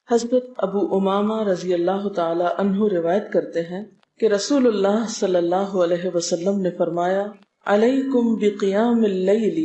حضرت ابو امامہ رضی اللہ تعالی عنہ روایت کرتے ہیں کہ رسول اللہ صلی اللہ علیہ وسلم نے فرمایا، علیکم بقیام اللیل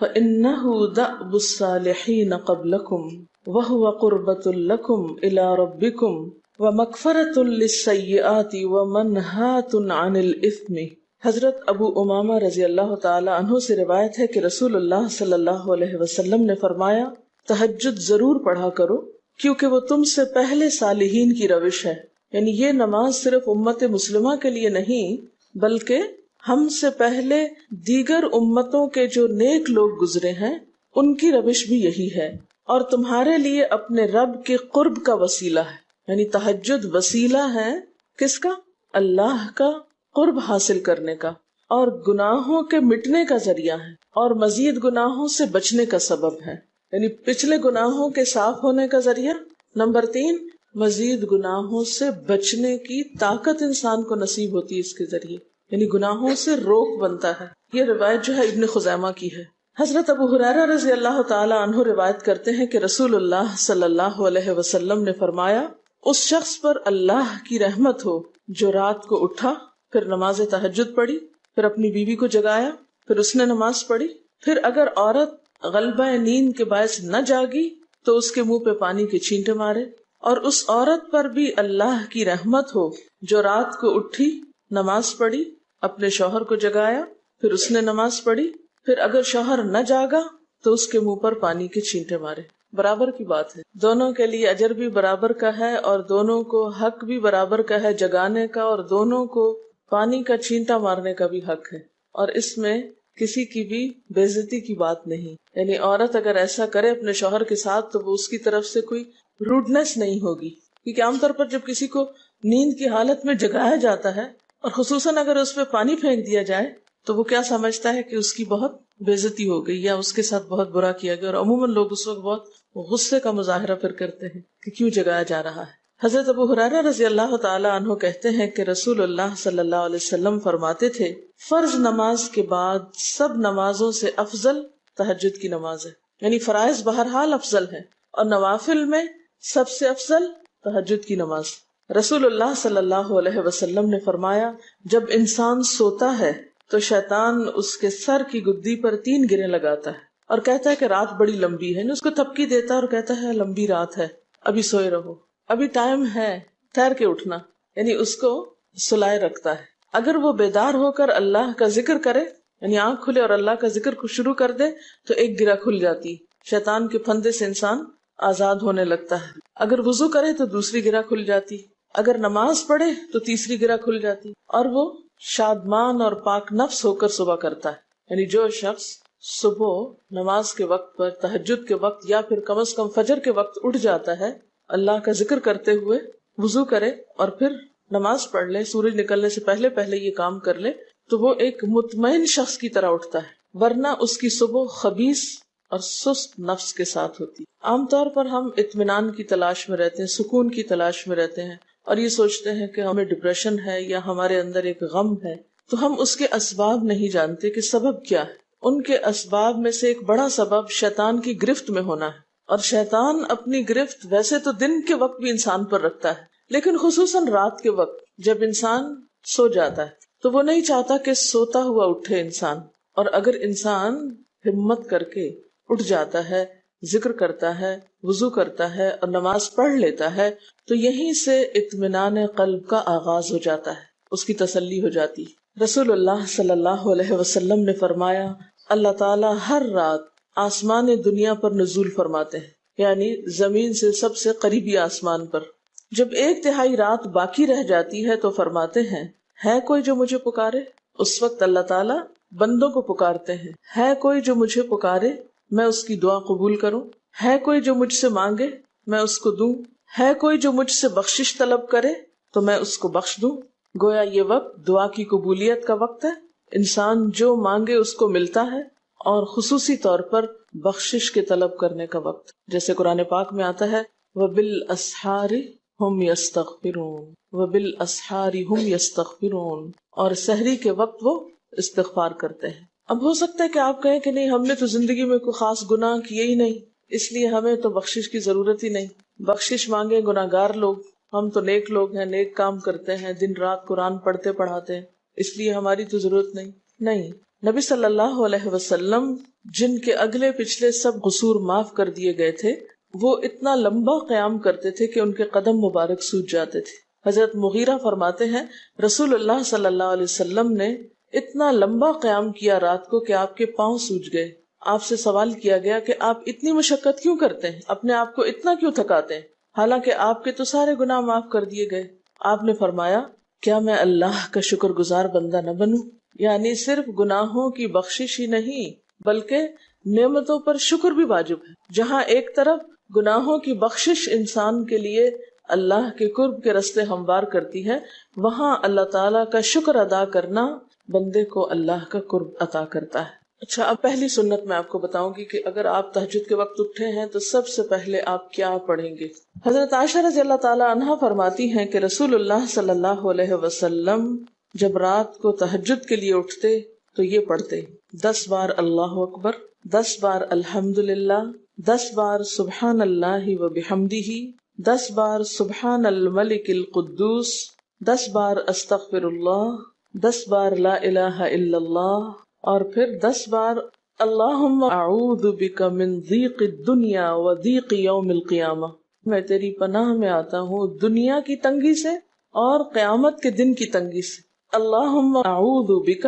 فإنہ دأب الصالحین قبلکم وہو قربۃ لکم الی ربکم ومغفرۃ للسیئات ومنہاۃ عن الاثم۔ حضرت ابو امامہ رضی اللہ تعالی عنہ سے روایت ہے کہ رسول اللہ صلی اللہ علیہ وسلم نے فرمایا، تہجد ضرور پڑھا کرو کیونکہ وہ تم سے پہلے صالحین کی روش ہے۔ یعنی یہ نماز صرف امت مسلمہ کے لیے نہیں بلکہ ہم سے پہلے دیگر امتوں کے جو نیک لوگ گزرے ہیں ان کی روش بھی یہی ہے، اور تمہارے لیے اپنے رب کے قرب کا وسیلہ ہے۔ یعنی تہجد وسیلہ ہے کس کا؟ اللہ کا قرب حاصل کرنے کا، اور گناہوں کے مٹنے کا ذریعہ ہے، اور مزید گناہوں سے بچنے کا سبب ہے۔ یعنی پچھلے گناہوں کے صاف ہونے کا ذریعہ، نمبر 3 مزید گناہوں سے بچنے کی طاقت انسان کو نصیب ہوتی ہے اس کے ذریعے، یعنی گناہوں سے روک بنتا ہے۔ یہ روایت جو ہے ابن خزیمہ کی ہے۔ حضرت ابو ہریرہ رضی اللہ تعالی عنہ روایت کرتے ہیں کہ رسول اللہ صلی اللہ علیہ وسلم نے فرمایا، اس شخص پر اللہ کی رحمت ہو جو رات کو اٹھا، پھر نماز تہجد پڑھی، پھر اپنی بیوی کو جگایا، پھر اس نے نماز پڑھی، پھر اگر عورت غلبہ نیند کے باعث نہ جاگی تو اس کے منہ پہ پانی کے چھینٹے مارے، اور اس عورت پر بھی اللہ کی رحمت ہو جو رات کو اٹھی، نماز پڑھی، اپنے شوہر کو جگایا، پھر اس نے نماز پڑھی، پھر اگر شوہر نہ جاگا تو اس کے منہ پر پانی کے چھینٹے مارے۔ برابر کی بات ہے، دونوں کے لیے اجر بھی برابر کا ہے اور دونوں کو حق بھی برابر کا ہے جگانے کا، اور دونوں کو پانی کا چھینٹا مارنے کا بھی حق ہے، اور اس میں کسی کی بھی بے عزتی کی بات نہیں۔ یعنی عورت اگر ایسا کرے اپنے شوہر کے ساتھ تو وہ اس کی طرف سے کوئی روڈنس نہیں ہوگی، کیونکہ عام طور پر جب کسی کو نیند کی حالت میں جگایا جاتا ہے اور خصوصاً اگر اس پہ پانی پھینک دیا جائے تو وہ کیا سمجھتا ہے کہ اس کی بہت بے عزتی ہو گئی یا اس کے ساتھ بہت برا کیا گیا، اور عموماً لوگ اس وقت بہت غصے کا مظاہرہ پھر کرتے ہیں کہ کیوں جگایا جا رہا ہے۔ حضرت ابو ہریرہ رضی اللہ تعالی عنہ کہتے ہیں کہ رسول اللہ صلی اللہ علیہ وسلم فرماتے تھے، فرض نماز کے بعد سب نمازوں سے افضل تہجد کی نماز ہے۔ یعنی فرائض بہرحال افضل ہے اور نوافل میں سب سے افضل تہجد کی نماز۔ رسول اللہ صلی اللہ علیہ وسلم نے فرمایا، جب انسان سوتا ہے تو شیطان اس کے سر کی گدی پر 3 گریں لگاتا ہے اور کہتا ہے کہ رات بڑی لمبی ہے، اس کو تھپکی دیتا ہے اور کہتا ہے لمبی رات ہے، ابھی سوئے رہو، ابھی ٹائم ہے، ٹھہر کے اٹھنا، یعنی اس کو سلائے رکھتا ہے۔ اگر وہ بیدار ہو کر اللہ کا ذکر کرے، یعنی آنکھ کھلے اور اللہ کا ذکر کو شروع کر دے تو ایک گرہ کھل جاتی، شیطان کے پھندے سے انسان آزاد ہونے لگتا ہے۔ اگر وضو کرے تو دوسری گرہ کھل جاتی، اگر نماز پڑھے تو تیسری گرہ کھل جاتی، اور وہ شادمان اور پاک نفس ہو کر صبح کرتا ہے۔ یعنی جو شخص صبح نماز کے وقت پر، تہجد کے وقت یا پھر کم از کم فجر کے وقت اٹھ جاتا ہے، اللہ کا ذکر کرتے ہوئے وضو کرے اور پھر نماز پڑھ لے، سورج نکلنے سے پہلے پہلے یہ کام کر لے تو وہ ایک مطمئن شخص کی طرح اٹھتا ہے، ورنہ اس کی صبح خبیث اور سست نفس کے ساتھ ہوتی۔ عام طور پر ہم اطمینان کی تلاش میں رہتے ہیں، سکون کی تلاش میں رہتے ہیں، اور یہ سوچتے ہیں کہ ہمیں ڈپریشن ہے یا ہمارے اندر ایک غم ہے، تو ہم اس کے اسباب نہیں جانتے کہ سبب کیا ہے۔ ان کے اسباب میں سے ایک بڑا سبب شیطان کی گرفت میں ہونا ہے، اور شیطان اپنی گرفت ویسے تو دن کے وقت بھی انسان پر رکھتا ہے، لیکن خصوصاً رات کے وقت جب انسان سو جاتا ہے تو وہ نہیں چاہتا کہ سوتا ہوا اٹھے انسان، اور اگر انسان ہمت کر کے اٹھ جاتا ہے، ذکر کرتا ہے، وضو کرتا ہے اور نماز پڑھ لیتا ہے تو یہیں سے اطمینان قلب کا آغاز ہو جاتا ہے، اس کی تسلی ہو جاتی۔ رسول اللہ صلی اللہ علیہ وسلم نے فرمایا، اللہ تعالیٰ ہر رات آسمان دنیا پر نزول فرماتے ہیں، یعنی زمین سے سب سے قریبی آسمان پر۔ جب 1/3 رات باقی رہ جاتی ہے تو فرماتے ہیں، ہے کوئی جو مجھے پکارے؟ اس وقت اللہ تعالیٰ بندوں کو پکارتے ہیں، ہے کوئی جو مجھے پکارے میں اس کی دعا قبول کروں؟ ہے کوئی جو مجھ سے مانگے میں اس کو دوں؟ ہے کوئی جو مجھ سے بخشش طلب کرے تو میں اس کو بخش دوں؟ گویا یہ وقت دعا کی قبولیت کا وقت ہے، انسان جو مانگے اس کو ملتا ہے، اور خصوصی طور پر بخشش کے طلب کرنے کا وقت، جیسے قرآن پاک میں آتا ہے وَبِالْأَسْحَارِ هُمْ يَسْتَغْفِرُونَ وَبِالْأَسْحَارِ هُمْ يَسْتَغْفِرُونَ، اور سحری کے وقت وہ استغفار کرتے ہیں۔ اب ہو سکتا ہے کہ آپ کہیں کہ نہیں، ہم نے تو زندگی میں کوئی خاص گناہ کیے ہی نہیں، اس لیے ہمیں تو بخشش کی ضرورت ہی نہیں۔ بخشش مانگے گناہگار لوگ، ہم تو نیک لوگ ہیں، نیک کام کرتے ہیں، دن رات قرآن پڑھتے پڑھاتے ہیں، اس لیے ہماری تو ضرورت نہیں۔ نبی صلی اللہ علیہ وسلم جن کے اگلے پچھلے سب قصور معاف کر دیے گئے تھے، وہ اتنا لمبا قیام کرتے تھے کہ ان کے قدم مبارک سوج جاتے تھے۔ حضرت مغیرہ فرماتے ہیں رسول اللہ صلی اللہ علیہ وسلم نے اتنا لمبا قیام کیا رات کو کہ آپ کے پاؤں سوج گئے۔ آپ سے سوال کیا گیا کہ آپ اتنی مشقت کیوں کرتے ہیں، اپنے آپ کو اتنا کیوں تھکاتے ہیں، حالانکہ آپ کے تو سارے گناہ معاف کر دیے گئے۔ آپ نے فرمایا کیا میں اللہ کا شکر گزار بندہ نہ بنوں؟ یعنی صرف گناہوں کی بخشش ہی نہیں بلکہ نعمتوں پر شکر بھی واجب ہے۔ جہاں ایک طرف گناہوں کی بخشش انسان کے لیے اللہ کے قرب کے راستے ہموار کرتی ہے، وہاں اللہ تعالیٰ کا شکر ادا کرنا بندے کو اللہ کا قرب عطا کرتا ہے۔ اچھا، اب پہلی سنت میں آپ کو بتاؤں گی کہ اگر آپ تہجد کے وقت اٹھے ہیں تو سب سے پہلے آپ کیا پڑھیں گے۔ حضرت عائشہ رضی اللہ تعالیٰ عنہا فرماتی ہیں کہ رسول اللہ صلی اللہ علیہ وسلم جب رات کو تہجد کے لیے اٹھتے تو یہ پڑھتے 10 بار اللہ اکبر، 10 بار الحمدللہ، 10 بار سبحان اللہ و بحمدہ، 10 بار سبحان الملک القدوس، 10 بار استغفر اللہ، 10 بار لا الہ الا اللہ، اور پھر 10 بار اللہم اعوذ بک من ضیق الدنیا و ضیق یوم القیامہ، میں تیری پناہ میں آتا ہوں دنیا کی تنگی سے اور قیامت کے دن کی تنگی سے۔ اللہم اعوذ بک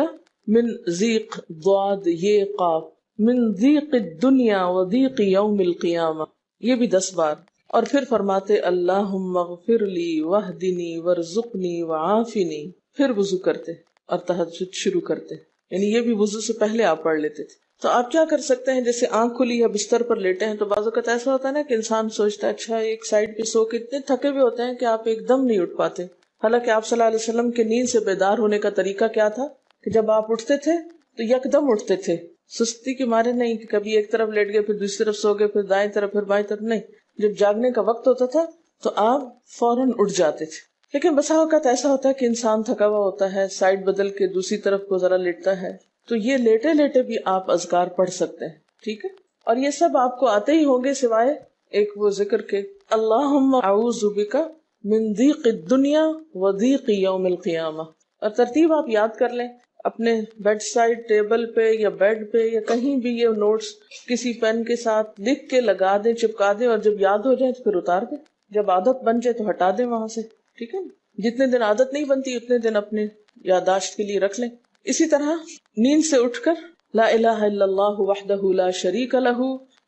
من ضیق ضاد یہ قاف من ضیق الدنیا و ضیق یوم القیامہ، یہ بھی 10 بار۔ اور پھر فرماتے اللہم اغفر لی واہدنی وارزقنی وعافنی، پھر وضو کرتے اور تہجد شروع کرتے، یعنی یہ بھی وضو سے پہلے آپ پڑھ لیتے تھے۔ تو آپ کیا کر سکتے ہیں، جیسے آنکھ کھلی یا بستر پر لیٹے ہیں تو بعض اوقات ایسا ہوتا ہے نا کہ انسان سوچتا ہے اچھا ایک سائڈ پہ سو کے اتنے تھکے ہوئے ہوتے ہیں کہ آپ ایک دم نہیں اٹھ پاتے۔ حالانکہ آپ صلی اللہ علیہ وسلم کے نیند سے بیدار ہونے کا طریقہ کیا تھا کہ جب آپ اٹھتے تھے تو یکدم اٹھتے تھے، سستی کے مارے نہیں کہ کبھی ایک طرف لیٹ گئے پھر دوسری طرف سو گئے پھر دائیں طرف پھر بائیں طرف، نہیں، جب جاگنے کا وقت ہوتا تھا تو آپ فوراً اٹھ جاتے تھے۔ لیکن بسا اوقات ایسا ہوتا ہے کہ انسان تھکا ہوا ہوتا ہے، سائڈ بدل کے دوسری طرف کو ذرا لیٹتا ہے، تو یہ لیٹے لیٹے بھی آپ اذکار پڑھ سکتے ہیں، ٹھیک ہے؟ اور یہ سب آپ کو آتے ہی ہوں گے سوائے ایک وہ ذکر کے اللہم اعوذ بک من ضیق الدنیا و ضیق یوم القیامہ، اور ترتیب آپ یاد کر لیں اپنے بیڈ سائڈ ٹیبل پہ یا بیڈ پہ یا کہیں بھی، یہ نوٹس کسی پین کے ساتھ لکھ کے لگا دیں، چپکا دیں، اور جب یاد ہو جائے تو پھر اتار دیں، جب عادت بن جائے تو ہٹا دیں وہاں سے، ٹھیک ہے نا؟ جتنے دن عادت نہیں بنتی اتنے دن اپنے یادداشت کے لیے رکھ لیں۔ اسی طرح نیند سے اٹھ کر لا الہ الا اللہ وحدہ لا شریک لہ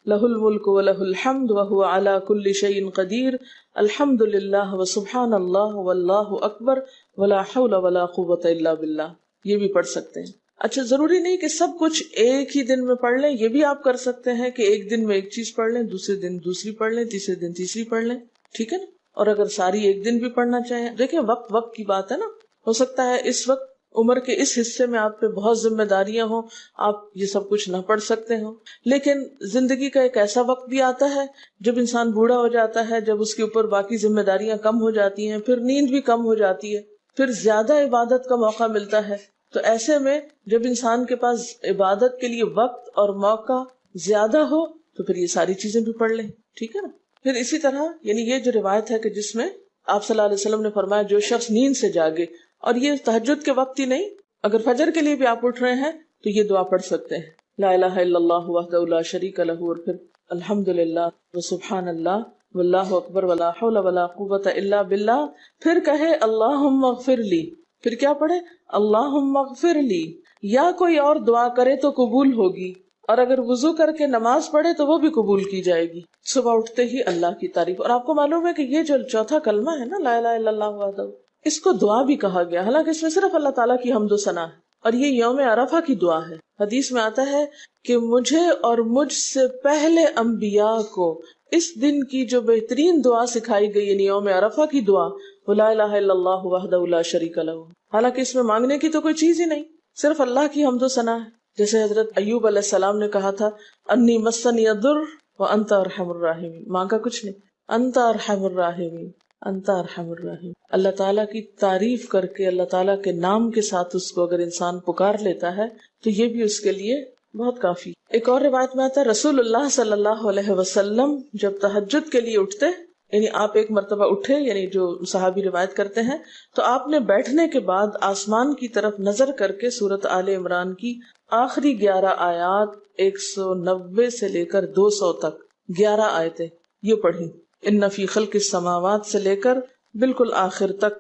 لہ الملک و لہ الحمد وہو علی کل شیء قدیر الحمد للہ وسبحان اللہ واللہ اکبر ولا حول ولا قوۃ الا باللہ، یہ بھی پڑھ سکتے ہیں۔ اچھا، ضروری نہیں کہ سب کچھ ایک ہی دن میں پڑھ لیں، یہ بھی آپ کر سکتے ہیں کہ ایک دن میں ایک چیز پڑھ لیں، دوسرے دن دوسری پڑھ لیں، تیسرے دن تیسری پڑھ لیں، ٹھیک ہے نا؟ اور اگر ساری ایک دن بھی پڑھنا چاہیں، دیکھیں وقت کی بات ہے نا، ہو سکتا ہے اس وقت عمر کے اس حصے میں آپ پہ بہت ذمہ داریاں ہوں، آپ یہ سب کچھ نہ پڑھ سکتے ہوں، لیکن زندگی کا ایک ایسا وقت بھی آتا ہے جب انسان بوڑھا ہو جاتا ہے، جب اس کے اوپر باقی ذمہ داریاں کم ہو جاتی ہیں، پھر نیند بھی کم ہو جاتی ہے، پھر زیادہ عبادت کا موقع ملتا ہے۔ تو ایسے میں جب انسان کے پاس عبادت کے لیے وقت اور موقع زیادہ ہو تو پھر یہ ساری چیزیں بھی پڑھ لیں، ٹھیک ہے نا؟ پھر اسی طرح یعنی یہ جو روایت ہے کہ جس میں آپ صلی اللہ علیہ وسلم نے فرمایا جو شخص نیند سے جاگے، اور یہ تہجد کے وقت ہی نہیں، اگر فجر کے لیے بھی آپ اٹھ رہے ہیں تو یہ دعا پڑھ سکتے ہیں، لا الہ الا اللہ وحدہ لا شریک لہ، اور پھر الحمدللہ وسبحان اللہ واللہ اکبر ولا حول ولا قوۃ الا باللہ، پھر کہے اللہم اغفر لی، پھر کیا پڑھے اللہم اغفر لی، یا کوئی اور دعا کرے تو قبول ہوگی، اور اگر وضو کر کے نماز پڑھے تو وہ بھی قبول کی جائے گی۔ صبح اٹھتے ہی اللہ کی تعریف، اور آپ کو معلوم ہے کہ یہ جو چوتھا کلمہ ہے نا لا الہ الا اللہ وحدہ، اس کو دعا بھی کہا گیا، حالانکہ اس میں صرف اللہ تعالیٰ کی حمد و ثنا ہے، اور یہ یوم عرفہ کی دعا ہے۔ حدیث میں آتا ہے کہ مجھے اور مجھ سے پہلے انبیاء کو اس دن کی جو بہترین دعا سکھائی گئی یعنی یوم عرفہ کی دعا وہ لا الہ الا اللہ وحدہ لا شریک لہ، حالانکہ اس میں مانگنے کی تو کوئی چیز ہی نہیں، صرف اللہ کی حمد و ثنا ہے۔ جیسے حضرت ایوب علیہ السلام نے کہا تھا انی مسنی الضر وانت ارحم الراحمین، مانگا کچھ نہیں، انت ارحم الراحمین، انت ارحم الراحمین۔ اللہ تعالیٰ کی تعریف کر کے اللہ تعالیٰ کے نام کے ساتھ اس کو اگر انسان پکار لیتا ہے تو یہ بھی اس کے لیے بہت کافی۔ ایک اور روایت میں آتا ہے رسول اللہ صلی اللہ علیہ وسلم جب تہجد کے لیے اٹھتے یعنی آپ ایک مرتبہ اٹھے، یعنی جو صحابی روایت کرتے ہیں، تو آپ نے بیٹھنے کے بعد آسمان کی طرف نظر کر کے سورۃ آل عمران کی آخری 11 آیات 190 سے لے کر 200 تک 11 آیتیں یہ پڑھی، ان فی خلق السماوات سے لے کر بالکل آخر تک.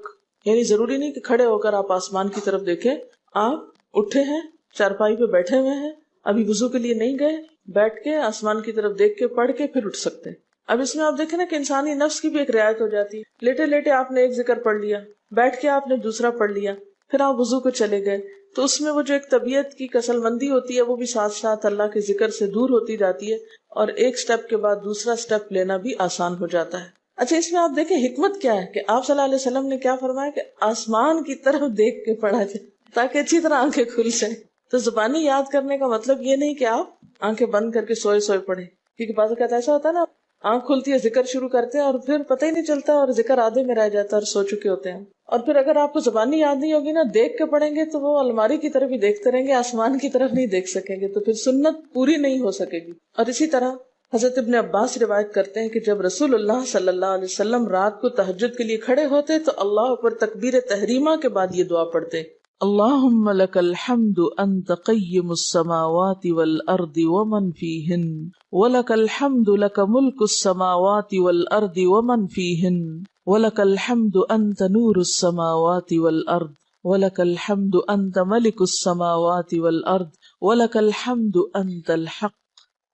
یعنی ضروری نہیں کہ کھڑے ہو کر آپ آسمان کی طرف دیکھیں، آپ اٹھے ہیں، چارپائی پہ بیٹھے ہوئے ہیں، ابھی وضو کے لیے نہیں گئے، بیٹھ کے آسمان کی طرف دیکھ کے پڑھ کے پھر اٹھ سکتے ہیں. اب اس میں آپ دیکھیں نا کہ انسانی نفس کی بھی ایک رعایت ہو جاتی ہے. لیٹے لیٹے آپ نے ایک ذکر پڑھ لیا، بیٹھ کے آپ نے دوسرا پڑھ لیا، پھر آپ وضو کو چلے گئے، تو اس میں وہ جو ایک طبیعت کی کسل مندی ہوتی ہے وہ بھی ساتھ ساتھ اللہ کے ذکر سے دور ہوتی جاتی ہے، اور ایک سٹیپ کے بعد دوسرا سٹیپ لینا بھی آسان ہو جاتا ہے. اچھا، اس میں آپ دیکھیں حکمت کیا ہے کہ آپ صلی اللہ علیہ وسلم نے کیا فرمایا کہ آسمان کی طرف دیکھ کے پڑھا جائے تاکہ اچھی طرح آنکھیں کھل جائیں. تو زبانی یاد کرنے کا مطلب یہ نہیں کہ آپ آنکھیں بند کر کے سوئے سوئے پڑھیں، کیونکہ بعض اوقات ایسا ہوتا ہے نا، آنکھ کھلتی ہے، ذکر شروع کرتے ہیں اور پھر پتہ ہی نہیں چلتا اور ذکر آدھے میں رہ جاتا ہے اور سو چکے ہوتے ہیں. اور پھر اگر آپ کو زبانی یاد نہیں ہوگی نا، دیکھ کے پڑھیں گے تو وہ الماری کی طرف ہی دیکھتے رہیں گے، آسمان کی طرف نہیں دیکھ سکیں گے، تو پھر سنت پوری نہیں ہو سکے گی. اور اسی طرح حضرت ابن عباس روایت کرتے ہیں کہ جب رسول اللہ صلی اللہ علیہ وسلم رات کو تہجد کے لیے کھڑے ہوتے تو اللہ پر تکبیر تحریمہ کے بعد یہ دعا پڑھتے: اللہم لک الحمد انت قیم السماوات والارض ومن فیہن ولک الحمد لک ملک السماوات والارض ومن فیہن ولک الحمد انت نور السماوات والارض ولک الحمد انت ملک السماوات والارض ولک الحمد انت الحق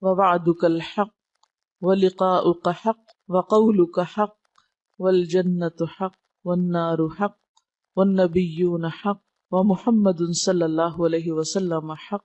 ووعدك الحق ولقاؤك حق وقولك حق والجنة حق والنار حق والنبيون حق ومحمد صلی اللہ علیہ وسلم حق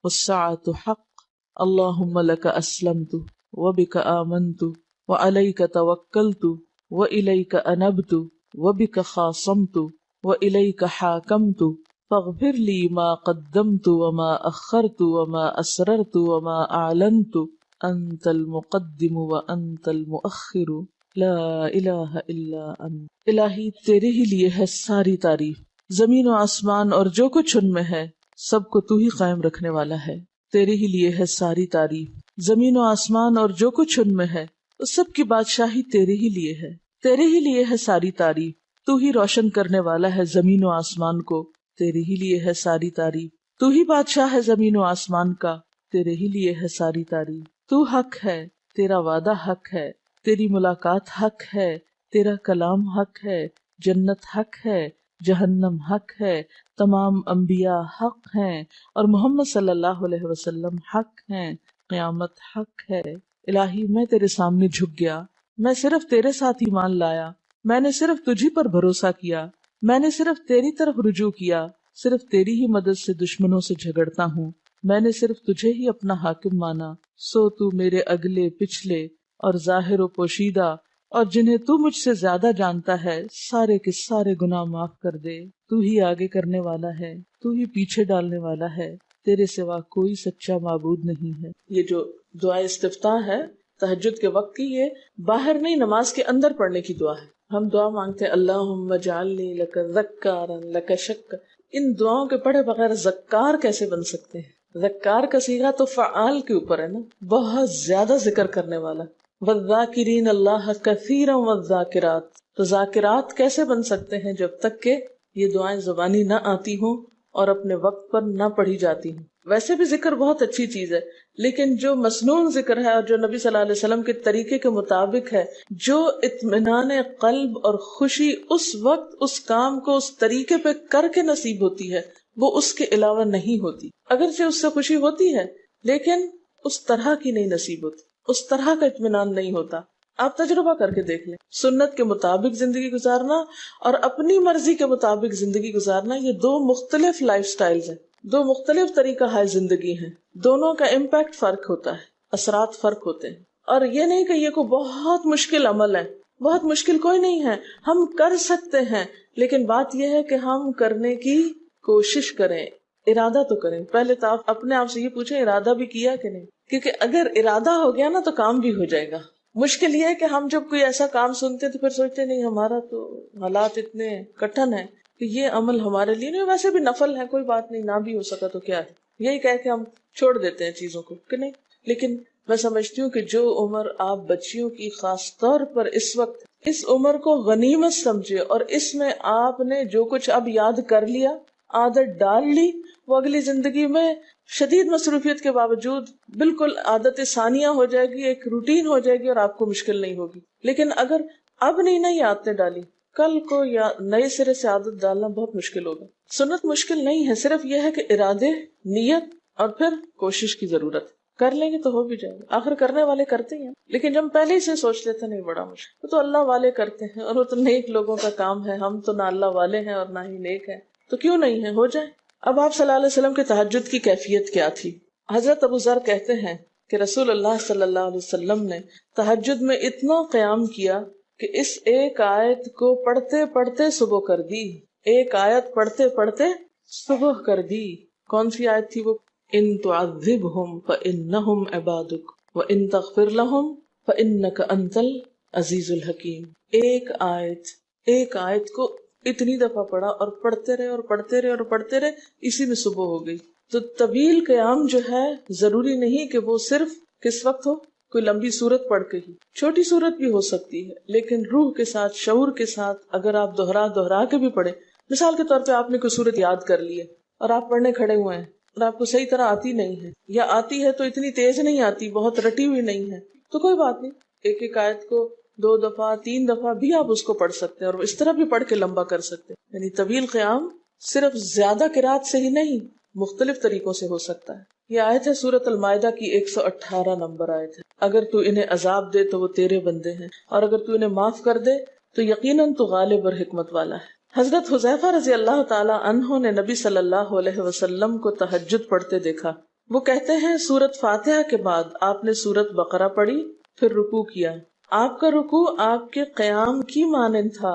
والساعة حق اللهم لك أسلمت وبك آمنت وعليك توكلت وإليك أنبت وبك خاصمت وإليك حاكمت فاغفر لي ما قدمت وما أخرت وما أسررت وما أعلنت أنت المقدم وأنت المؤخر لا الہ الا انت. الہی تیرے ہی لیے ہے ساری تعریف، زمین و آسمان اور جو کچھ ان میں ہے سب کو تو ہی قائم رکھنے والا ہے. تیرے ہی لیے ہے ساری تعریف، زمین و آسمان اور جو کچھ ان میں ہے اس سب کی بادشاہی تیرے ہی لیے ہے. تیرے ہی لیے ہے ساری تعریف، تو ہی روشن کرنے والا ہے زمین و آسمان کو، تیرے ہی لیے ہے ساری تعریف. تو ہی بادشاہ ہے زمین و آسمان کا، تیرے ہی لیے ہے ساری تعریف. تو حق ہے، تیرا وعدہ حق ہے، تیری ملاقات حق ہے، تیرا کلام حق ہے، جنت حق ہے، جہنم حق ہے، تمام انبیاء حق ہیں اور محمد صلی اللہ علیہ وسلم حق ہیں، قیامت حق ہے. الہی میں تیرے سامنے جھک گیا، میں صرف تیرے ساتھ ایمان لایا، میں نے صرف تجھی پر بھروسہ کیا، میں نے صرف تیری طرف رجوع کیا، صرف تیری ہی مدد سے دشمنوں سے جھگڑتا ہوں، میں نے صرف تجھے ہی اپنا حاکم مانا. سو تو میرے اگلے پچھلے اور ظاہر و پوشیدہ اور جنہیں تو مجھ سے زیادہ جانتا ہے سارے کے سارے گناہ معاف کر دے. تو ہی آگے کرنے والا ہے، تو ہی پیچھے ڈالنے والا ہے، تیرے سوا کوئی سچا معبود نہیں ہے. یہ جو دعا استفتاح ہے تہجد کے وقت کی، یہ باہر نہیں نماز کے اندر پڑھنے کی دعا ہے. ہم دعا مانگتے ہیں اللہم اجعلنی لک ذکارا لک شکارا. ان دعاؤں کے پڑھے بغیر ذکار کیسے بن سکتے ہیں؟ ذکار کا صیغہ تو فعال کے اوپر ہے نا، بہت زیادہ ذکر کرنے والا. والذاکرین اللہ کثیرا والذاکرات. تو ذاکرات کیسے بن سکتے ہیں جب تک کہ یہ دعائیں زبانی نہ آتی ہوں اور اپنے وقت پر نہ پڑھی جاتی ہوں. ویسے بھی ذکر بہت اچھی چیز ہے، لیکن جو مسنون ذکر ہے اور جو نبی صلی اللہ علیہ وسلم کے طریقے کے مطابق ہے، جو اطمینان قلب اور خوشی اس وقت اس کام کو اس طریقے پہ کر کے نصیب ہوتی ہے، وہ اس کے علاوہ نہیں ہوتی. اگرچہ اس سے خوشی ہوتی ہے لیکن اس طرح کی نہیں نصیب ہوتی، اس طرح کا اطمینان نہیں ہوتا. آپ تجربہ کر کے دیکھ لیں، سنت کے مطابق زندگی گزارنا اور اپنی مرضی کے مطابق زندگی گزارنا، یہ دو مختلف لائف سٹائلز ہیں، دو مختلف طریقہ ہے زندگی ہیں. دونوں کا امپیکٹ فرق ہوتا ہے، اثرات فرق ہوتے ہیں. اور یہ نہیں کہ یہ کوئی بہت مشکل عمل ہے، بہت مشکل کوئی نہیں ہے، ہم کر سکتے ہیں. لیکن بات یہ ہے کہ ہم کرنے کی کوشش کریں، ارادہ تو کریں. پہلے تو آپ اپنے آپ سے یہ پوچھیں ارادہ بھی کیا کہ نہیں، کیونکہ اگر ارادہ ہو گیا نا تو کام بھی ہو جائے گا. مشکل یہ ہے کہ ہم جب کوئی ایسا کام سنتے تو پھر سوچتے نہیں ہمارا تو حالات اتنے کٹھن ہیں کہ یہ عمل ہمارے لیے نہیں، ویسے بھی نفل ہے، کوئی بات نہیں، نہ بھی ہو سکا تو کیا ہے، یہی کہہ کے ہم چھوڑ دیتے ہیں چیزوں کو کہ نہیں. لیکن میں سمجھتی ہوں کہ جو عمر آپ بچیوں کی خاص طور پر اس وقت اس عمر کو غنیمت سمجھے اور اس میں آپ نے جو کچھ اب یاد کر لیا، عادت ڈال لی، وہ اگلی زندگی میں شدید مصروفیت کے باوجود بالکل عادت ثانیہ ہو جائے گی، ایک روٹین ہو جائے گی اور آپ کو مشکل نہیں ہوگی. لیکن اگر اب نہیں عادتیں ڈالی، کل کو یا نئے سرے سے عادت ڈالنا بہت مشکل ہوگا. سنت مشکل نہیں ہے، صرف یہ ہے کہ ارادے، نیت اور پھر کوشش کی ضرورت. کر لیں گے تو ہو بھی جائے گا، آخر کرنے والے کرتے ہیں. لیکن جب پہلے ہی سے سوچ لیتے نہیں بڑا مشکل، تو اللہ والے کرتے ہیں اور وہ تو نیک لوگوں کا کام ہے. ہم تو نہ اللہ والے ہیں اور نہ ہی نیک ہیں، تو کیوں نہیں ہے، ہو جائے. اب آپ صلی اللہ علیہ وسلم کے تہجد کی کیفیت کیا تھی؟ حضرت ابو ذر کہتے ہیں کہ رسول اللہ صلی اللہ علیہ وسلم نے تہجد میں اتنا قیام کیا کہ اس ایک آیت کو پڑھتے پڑھتے صبح کر دی. ایک آیت پڑھتے پڑھتے صبح کر دی. کون سی آیت تھی وہ؟ ان تعذبہم فانہم عبادک وان تغفر لہم فانک انت العزیز الحکیم. ایک آیت کو اتنی دفعہ پڑھا اور پڑھتے رہے اور پڑھتے رہے اور پڑھتے رہے، اسی میں صبح ہو گئی. تو طویل قیام جو ہے ضروری نہیں کہ وہ صرف کس وقت ہو، کوئی لمبی سورت پڑھ کے ہی. چھوٹی سورت بھی ہو سکتی ہے، لیکن روح کے ساتھ، شعور کے ساتھ اگر آپ دہرا کے بھی پڑھیں. مثال کے طور پہ آپ نے کوئی سورت یاد کر لی ہے اور آپ پڑھنے کھڑے ہوئے ہیں اور آپ کو صحیح طرح آتی نہیں ہے، یا آتی ہے تو اتنی تیز نہیں آتی، بہت رٹی ہوئی نہیں ہے، تو کوئی بات نہیں. ایک آیت کو 2 دفعہ 3 دفعہ بھی آپ اس کو پڑھ سکتے ہیں اور اس طرح بھی پڑھ کے لمبا کر سکتے ہیں. یعنی طویل قیام صرف زیادہ قرات سے ہی نہیں، مختلف طریقوں سے ہو سکتا ہے. یہ آیت ہے سورۃ المائدہ کی 118 نمبر آیت ہے. اگر تو انہیں عذاب دے تو وہ تیرے بندے ہیں، اور اگر تو انہیں معاف کر دے تو یقیناً تو غالب اور حکمت والا ہے. حضرت حذیفہ رضی اللہ تعالی عنہ نے نبی صلی اللہ علیہ وسلم کو تہجد پڑھتے دیکھا. وہ کہتے ہیں سورۃ فاتحہ کے بعد آپ نے سورۃ بقرہ پڑھی، پھر رکوع کیا. آپ کا رکوع آپ کے قیام کی مانند تھا.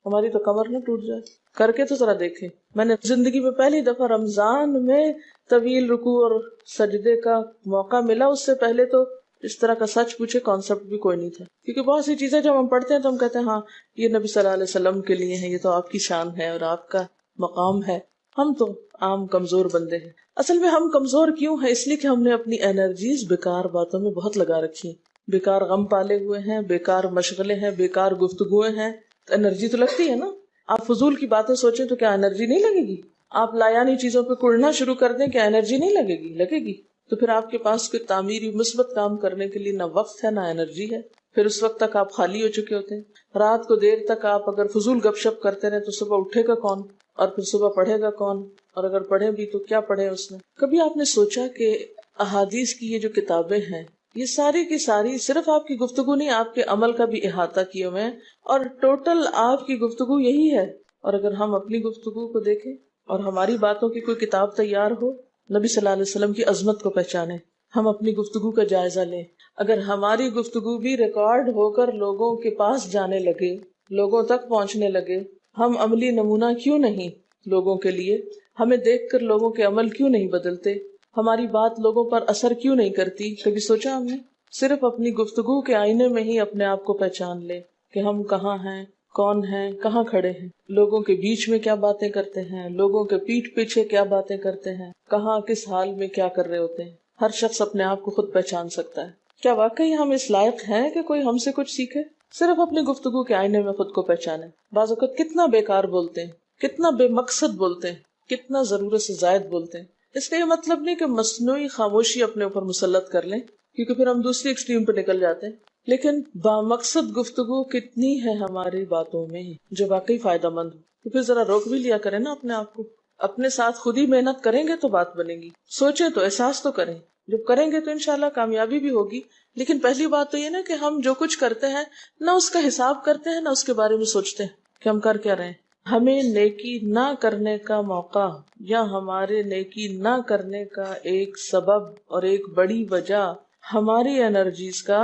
ہماری تو کمر نہ ٹوٹ جائے. کر کے تو ذرا دیکھیں. میں نے زندگی میں پہلی دفعہ رمضان میں طویل رکوع اور سجدے کا موقع ملا. اس سے پہلے تو اس طرح کا سچ پوچھے کانسیپٹ بھی کوئی نہیں تھا، کیونکہ بہت سی چیزیں جب ہم پڑھتے ہیں تو ہم کہتے ہیں ہاں یہ نبی صلی اللہ علیہ وسلم کے لیے ہے، یہ تو آپ کی شان ہے اور آپ کا مقام ہے. ہم تو عام کمزور بندے ہیں. اصل میں ہم کمزور کیوں ہیں؟ اس لیے کہ ہم نے اپنی انرجیز بیکار باتوں میں بہت لگا رکھی ہیں، بیکار غم پالے ہوئے ہیں، بیکار مشغلے ہیں، بیکار گفتگویں ہیں. انرجی تو لگتی ہے نا. آپ فضول کی باتیں سوچیں تو کیا انرجی نہیں لگے گی؟ آپ لایانی چیزوں پہ کڑنا شروع کر دیں، کیا انرجی نہیں لگے گی؟ لگے گی. تو پھر آپ کے پاس کوئی تعمیری مثبت کام کرنے کے لیے نہ وقت ہے نہ انرجی ہے. پھر اس وقت تک آپ خالی ہو چکے ہوتے ہیں. رات کو دیر تک آپ اگر فضول گپ شپ کرتے رہے تو صبح اٹھے گا کون، اور پھر صبح پڑھے گا کون، اور اگر پڑھے بھی تو کیا پڑھے اس نے. کبھی آپ نے سوچا کہ احادیث کی یہ جو کتابیں ہیں یہ ساری کی ساری صرف آپ کی گفتگو نہیں، آپ کے عمل کا بھی احاطہ کیے ہوئے ہیں، اور ٹوٹل آپ کی گفتگو یہی ہے. اور اگر ہم اپنی گفتگو کو دیکھیں اور ہماری باتوں کی کوئی کتاب تیار ہو، نبی صلی اللہ علیہ وسلم کی عظمت کو پہچانے، ہم اپنی گفتگو کا جائزہ لیں. اگر ہماری گفتگو بھی ریکارڈ ہو کر لوگوں کے پاس جانے لگے، لوگوں تک پہنچنے لگے، ہم عملی نمونہ کیوں نہیں لوگوں کے لیے؟ ہمیں دیکھ کر لوگوں کے عمل کیوں نہیں بدلتے؟ ہماری بات لوگوں پر اثر کیوں نہیں کرتی؟ کبھی سوچا ہم نے؟ صرف اپنی گفتگو کے آئینے میں ہی اپنے آپ کو پہچان لے کہ ہم کہاں ہیں، کون ہیں، کہاں کھڑے ہیں، لوگوں کے بیچ میں کیا باتیں کرتے ہیں، لوگوں کے پیٹھ پیچھے کیا باتیں کرتے ہیں، کہاں کس حال میں کیا کر رہے ہوتے ہیں. ہر شخص اپنے آپ کو خود پہچان سکتا ہے. کیا واقعی ہم اس لائق ہیں کہ کوئی ہم سے کچھ سیکھے؟ صرف اپنی گفتگو کے آئینے میں خود کو پہچانے. بعض اوقات کتنا بیکار بولتے ہیں، کتنا بے مقصد بولتے ہیں، کتنا ضرورت سے زائد بولتے ہیں. اس کا یہ مطلب نہیں کہ مصنوعی خاموشی اپنے اوپر مسلط کر لیں، کیونکہ پھر ہم دوسری ایکسٹریم پہ نکل جاتے ہیں. لیکن بامقصد گفتگو کتنی ہے ہماری باتوں میں جو واقعی فائدہ مند ہو، تو پھر ذرا روک بھی لیا کریں نا اپنے آپ کو. اپنے ساتھ خود ہی محنت کریں گے تو بات بنے گی. سوچیں تو، احساس تو کریں. جب کریں گے تو انشاءاللہ کامیابی بھی ہوگی. لیکن پہلی بات تو یہ نا کہ ہم جو کچھ کرتے ہیں نہ اس کا حساب کرتے ہیں، نہ اس کے بارے میں سوچتے ہیں کہ ہم کر کیا رہے ہیں. ہمیں نیکی نہ کرنے کا موقع یا ہمارے نیکی نہ کرنے کا ایک سبب اور ایک بڑی وجہ ہماری انرجیز کا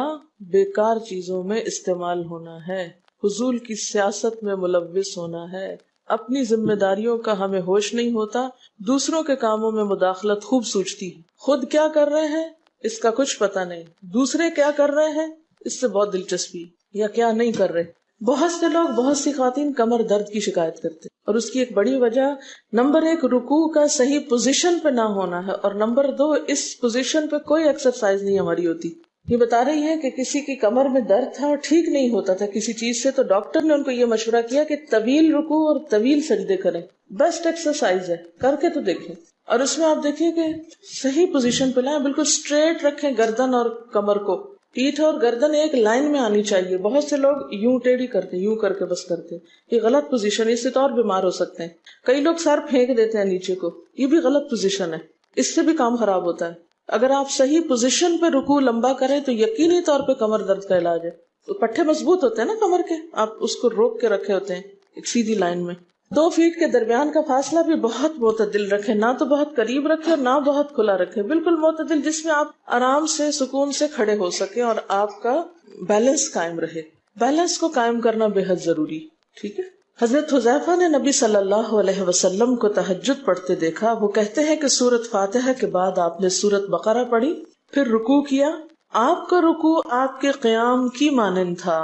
بیکار چیزوں میں استعمال ہونا ہے، فضول کی سیاست میں ملوث ہونا ہے. اپنی ذمہ داریوں کا ہمیں ہوش نہیں ہوتا، دوسروں کے کاموں میں مداخلت خوب سوچتی ہے. خود کیا کر رہے ہیں اس کا کچھ پتہ نہیں، دوسرے کیا کر رہے ہیں اس سے بہت دلچسپی، یا کیا نہیں کر رہے. بہت سے لوگ، بہت سی خواتین کمر درد کی شکایت کرتے، اور اس کی ایک بڑی وجہ نمبر 1 رکوع کا صحیح پوزیشن پہ نہ ہونا ہے، اور نمبر 2 اس پوزیشن پہ کوئی ایکسرسائز نہیں ہماری ہوتی. یہ بتا رہی ہیں کہ کسی کی کمر میں درد تھا اور ٹھیک نہیں ہوتا تھا کسی چیز سے، تو ڈاکٹر نے ان کو یہ مشورہ کیا کہ طویل رکوع اور طویل سجدے کریں، بیسٹ ایکسرسائز ہے، کر کے تو دیکھیں۔ اور اس میں آپ دیکھیے کہ صحیح پوزیشن پہ لائیں، بالکل اسٹریٹ رکھیں گردن اور کمر کو، پیٹھ اور گردن ایک لائن میں آنی چاہیے۔ بہت سے لوگ یوں ٹیڑھی کرتے، یوں کر کے بس کرتے، یہ غلط پوزیشن ہے، اس سے تو اور بیمار ہو سکتے ہیں۔ کئی لوگ سر پھینک دیتے ہیں نیچے کو، یہ بھی غلط پوزیشن ہے، اس سے بھی کام خراب ہوتا ہے۔ اگر آپ صحیح پوزیشن پہ رکوع لمبا کریں تو یقینی طور پہ کمر درد کا علاج ہے۔ تو پٹھے مضبوط ہوتے ہیں نا کمر کے، آپ اس کو روک کے رکھے ہوتے ہیں ایک سیدھی لائن میں۔ 2 فیٹ کے درمیان کا فاصلہ بھی بہت معتدل رکھیں، نہ تو بہت قریب رکھیں اور نہ بہت کھلا رکھیں، بالکل معتدل، جس میں آپ آرام سے سکون سے کھڑے ہو سکیں اور آپ کا بیلنس قائم رہے۔ بیلنس کو قائم کرنا بے حد ضروری، ٹھیک ہے۔ حضرت حذیفہ نے نبی صلی اللہ علیہ وسلم کو تہجد پڑھتے دیکھا، وہ کہتے ہیں کہ سورۃ فاتحہ کے بعد آپ نے سورۃ بقرہ پڑھی، پھر رکوع کیا، آپ کا رکوع آپ کے قیام کی مانند تھا،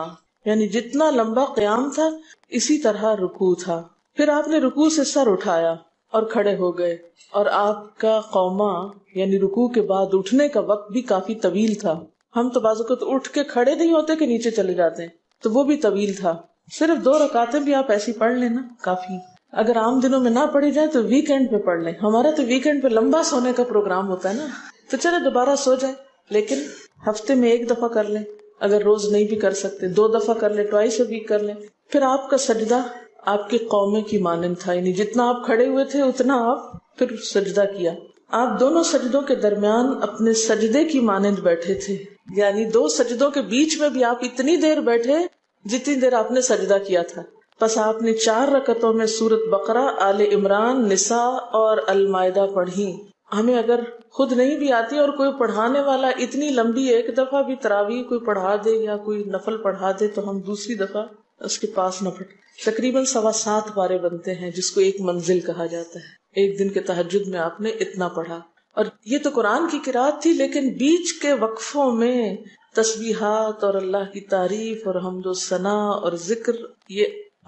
یعنی جتنا لمبا قیام تھا اسی طرح رکوع تھا، پھر آپ نے رکوع سے سر اٹھایا اور کھڑے ہو گئے، اور آپ کا قوما یعنی رکوع کے بعد اٹھنے کا وقت بھی کافی طویل تھا۔ ہم تو بعض اوقات اٹھ کے کھڑے نہیں ہوتے کہ نیچے چلے جاتے ہیں، تو وہ بھی طویل تھا۔ صرف 2 رکعتیں بھی آپ ایسی پڑھ لینا کافی، اگر عام دنوں میں نہ پڑھی جائے تو ویکینڈ پہ پڑھ لیں۔ ہمارا تو ویکینڈ پہ لمبا سونے کا پروگرام ہوتا ہے نا، تو چلے دوبارہ سو جائیں، لیکن ہفتے میں 1 دفعہ کر لیں، اگر روز نہیں بھی کر سکتے 2 دفعہ کر لیں، ٹوائس اے ویک کر لیں۔ پھر آپ کا سجدہ آپ کے قومے کی مانند تھا، یعنی جتنا آپ کھڑے ہوئے تھے اتنا آپ پھر سجدہ کیا۔ آپ دونوں سجدوں کے درمیان اپنے سجدے کی مانند بیٹھے تھے، یعنی 2 سجدوں کے بیچ میں بھی آپ اتنی دیر بیٹھے جتنی دیر آپ نے سجدہ کیا تھا۔ پس آپ نے 4 رکعتوں میں سورۃ بقرہ، آل عمران، نساء اور المائدہ پڑھی۔ ہمیں اگر خود نہیں بھی آتی اور کوئی پڑھانے والا اتنی لمبی ایک دفعہ بھی تراویح کوئی پڑھا دے یا کوئی نفل پڑھا دے تو ہم دوسری دفعہ اس کے پاس نہ پڑھیں۔ تقریباً 7.25 پارے بنتے ہیں، جس کو ایک منزل کہا جاتا ہے۔ ایک دن کے تہجد میں آپ نے اتنا پڑھا، اور یہ تو قرآن کی قرات تھی، لیکن بیچ کے وقفوں میں تسبیحات اور اللہ کی تعریف اور حمد و ثنا اور ذکر، یہ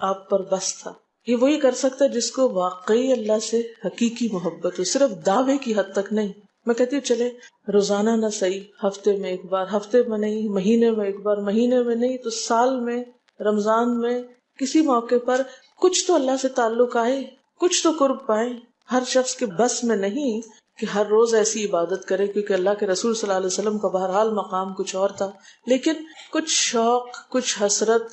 آپ پر بس تھا۔ یہ وہی کر سکتا ہے جس کو واقعی اللہ سے حقیقی محبت ہو، صرف دعوے کی حد تک نہیں۔ میں کہتی ہوں چلے روزانہ نہ صحیح، ہفتے میں 1 بار، ہفتے میں نہیں، مہینے میں 1 بار، مہینے میں نہیں تو سال میں، رمضان میں، کسی موقع پر کچھ تو اللہ سے تعلق آئے، کچھ تو قرب پائیں۔ ہر شخص کے بس میں نہیں کہ ہر روز ایسی عبادت کرے، کیونکہ اللہ کے رسول صلی اللہ علیہ وسلم کا بہرحال مقام کچھ اور تھا، لیکن کچھ شوق، کچھ حسرت،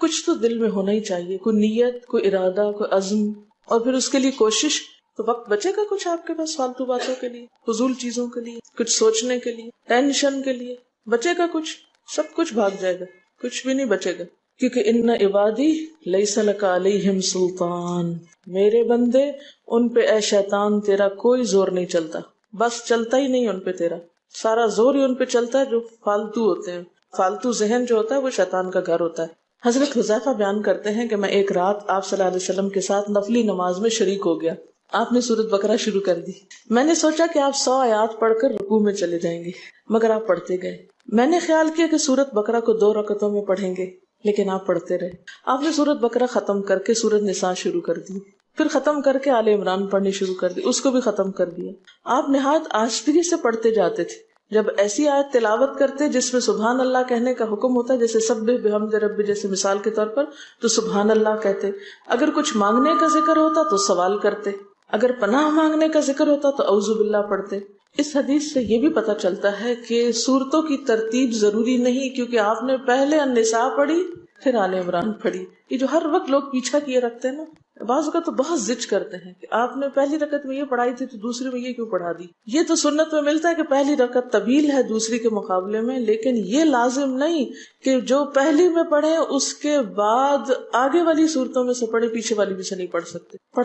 کچھ تو دل میں ہونا ہی چاہیے، کوئی نیت، کوئی ارادہ، کوئی عزم، اور پھر اس کے لیے کوشش۔ تو وقت بچے گا کچھ آپ کے پاس فالتو باتوں کے لیے، فضول چیزوں کے لیے، کچھ سوچنے کے لیے، ٹینشن کے لیے بچے گا کچھ؟ سب کچھ بھاگ جائے گا، کچھ بھی نہیں بچے گا، کیونکہ ان عبادی لیس لک علیہم سلطان، میرے بندے ان پہ اے شیطان تیرا کوئی زور نہیں چلتا، بس چلتا ہی نہیں ان پہ تیرا، سارا زور ہی ان پہ چلتا ہے جو فالتو ہوتے ہیں۔ فالتو ذہن جو ہوتا ہے وہ شیطان کا گھر ہوتا ہے۔ حضرت حذیفہ بیان کرتے ہیں کہ میں ایک رات آپ صلی اللہ علیہ وسلم کے ساتھ نفلی نماز میں شریک ہو گیا، آپ نے سورۃ بقرہ شروع کر دی، میں نے سوچا کہ آپ 100 آیات پڑھ کر رکوع میں چلے جائیں گے، مگر آپ پڑھتے گئے۔ میں نے خیال کیا کہ سورۃ بقرہ کو 2 رکعتوں میں پڑھیں گے، لیکن آپ پڑھتے رہے۔ آپ نے سورۃ بقرہ ختم کر کے سورۃ نساء شروع کر دی، پھر ختم کر کے آل عمران پڑھنی شروع کر دی، اس کو بھی ختم کر دیا۔ آپ نہایت آہستگی سے پڑھتے جاتے تھے، جب ایسی آیت تلاوت کرتے جس میں سبحان اللہ کہنے کا حکم ہوتا ہے، جیسے سبح بحمد رب جیسے مثال کے طور پر، تو سبحان اللہ کہتے۔ اگر کچھ مانگنے کا ذکر ہوتا تو سوال کرتے، اگر پناہ مانگنے کا ذکر ہوتا تو اعوذ باللہ پڑھتے۔ اس حدیث سے یہ بھی پتہ چلتا ہے کہ سورتوں کی ترتیب ضروری نہیں، کیونکہ آپ نے پہلے النساء پڑھی پھر آل عمران پڑھی۔ یہ جو ہر وقت لوگ پیچھا کیے رکھتے ہیں نا، بعض اوقات تو بہت ضد کرتے ہیں کہ آپ نے پہلی رکعت میں یہ پڑھائی تھی تو دوسری میں یہ کیوں پڑھا دی۔ یہ تو سنت میں ملتا ہے کہ پہلی رکعت طویل ہے دوسری کے مقابلے میں، لیکن یہ لازم نہیں کہ جو پہلی میں پڑھے اس کے بعد آگے والی صورتوں میں سے پڑھے، پیچھے والی میں سے نہیں پڑھ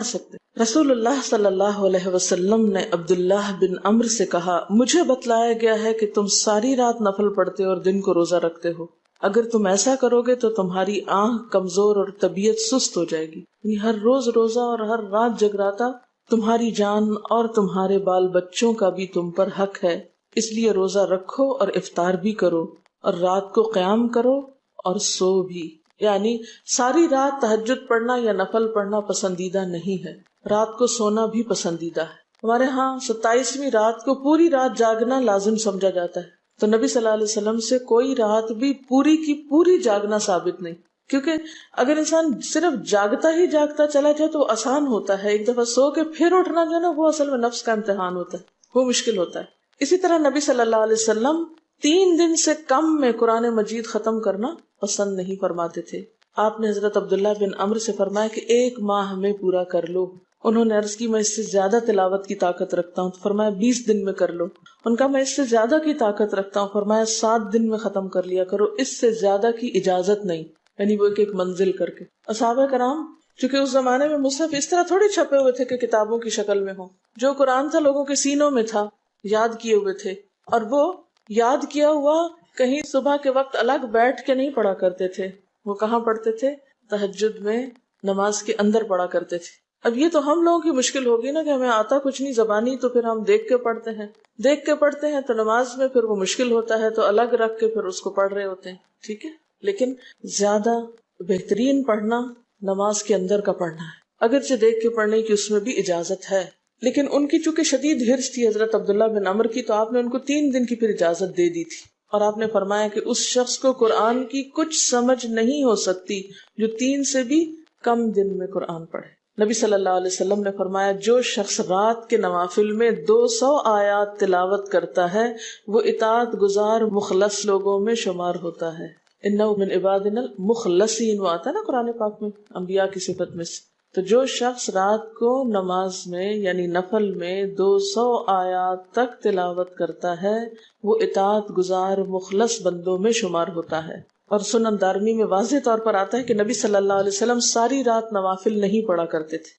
سکتے۔ رسول اللہ صلی اللہ علیہ وسلم نے عبداللہ بن عمرو سے کہا، مجھے بتلایا گیا ہے کہ تم ساری رات نفل پڑھتے اور دن کو روزہ رکھتے ہو، اگر تم ایسا کرو گے تو تمہاری آنکھ کمزور اور طبیعت سست ہو جائے گی، یعنی ہر روز روزہ اور ہر رات جگراتا تمہاری جان اور تمہارے بال بچوں کا بھی تم پر حق ہے، اس لیے روزہ رکھو اور افطار بھی کرو اور رات کو قیام کرو اور سو بھی۔ یعنی ساری رات تہجد پڑھنا یا نفل پڑھنا پسندیدہ نہیں ہے، رات کو سونا بھی پسندیدہ ہے۔ ہمارے ہاں 27ویں رات کو پوری رات جاگنا لازم سمجھا جاتا ہے، تو نبی صلی اللہ علیہ وسلم سے کوئی رات بھی پوری کی پوری جاگنا ثابت نہیں، کیونکہ اگر انسان صرف جاگتا ہی جاگتا چلا جائے تو وہ آسان ہوتا ہے، ایک دفعہ سو کے پھر اٹھنا جو ہے نا وہ اصل میں نفس کا امتحان ہوتا ہے، وہ مشکل ہوتا ہے۔ اسی طرح نبی صلی اللہ علیہ وسلم 3 دن سے کم میں قرآن مجید ختم کرنا پسند نہیں فرماتے تھے۔ آپ نے حضرت عبداللہ بن عمرو سے فرمایا کہ 1 ماہ میں پورا کر لو۔ انہوں نے عرض کی میں اس سے زیادہ تلاوت کی طاقت رکھتا ہوں، تو فرمایا 20 دن میں کر لو۔ ان کا میں اس سے زیادہ کی طاقت رکھتا ہوں، فرمایا 7 دن میں ختم کر لیا کرو، اس سے زیادہ کی اجازت نہیں، یعنی وہ ایک منزل کر کے۔ صحابہ کرام چونکہ اس زمانے میں مصحف اس طرح تھوڑی چھپے ہوئے تھے کہ کتابوں کی شکل میں ہوں، جو قرآن تھا لوگوں کے سینوں میں تھا، یاد کیے ہوئے تھے، اور وہ یاد کیا ہوا کہیں صبح کے وقت الگ بیٹھ کے نہیں پڑھا کرتے تھے، وہ کہاں پڑھتے تھے؟ تہجد میں نماز کے اندر پڑھا کرتے تھے۔ اب یہ تو ہم لوگوں کی مشکل ہوگی نا کہ ہمیں آتا کچھ نہیں زبانی، تو پھر ہم دیکھ کے پڑھتے ہیں تو نماز میں پھر وہ مشکل ہوتا ہے تو الگ رکھ کے پھر اس کو پڑھ رہے ہوتے ہیں، ٹھیک ہے۔ لیکن زیادہ بہترین پڑھنا نماز کے اندر کا پڑھنا ہے، اگرچہ دیکھ کے پڑھنے کی اس میں بھی اجازت ہے، لیکن ان کی چونکہ شدید حرص تھی حضرت عبداللہ بن عمرو کی، تو آپ نے ان کو 3 دن کی پھر اجازت دے دی تھی، اور آپ نے فرمایا کہ اس شخص کو قرآن کی کچھ سمجھ نہیں ہو سکتی جو 3 سے بھی کم دن میں قرآن پڑھے۔ نبی صلی اللہ علیہ وسلم نے فرمایا جو شخص رات کے نوافل میں 200 آیات تلاوت کرتا ہے وہ اطاعت گزار مخلص لوگوں میں شمار ہوتا ہے۔ انہ من عبادنا المخلصین، وہ آتا ہے نا قرآن پاک میں انبیاء کی صفت میں سے۔ تو جو شخص رات کو نماز میں یعنی نفل میں 200 آیات تک تلاوت کرتا ہے وہ اطاعت گزار مخلص بندوں میں شمار ہوتا ہے۔ اور سنن دارمی میں واضح طور پر آتا ہے کہ نبی صلی اللہ علیہ وسلم ساری رات نوافل نہیں پڑھا کرتے تھے،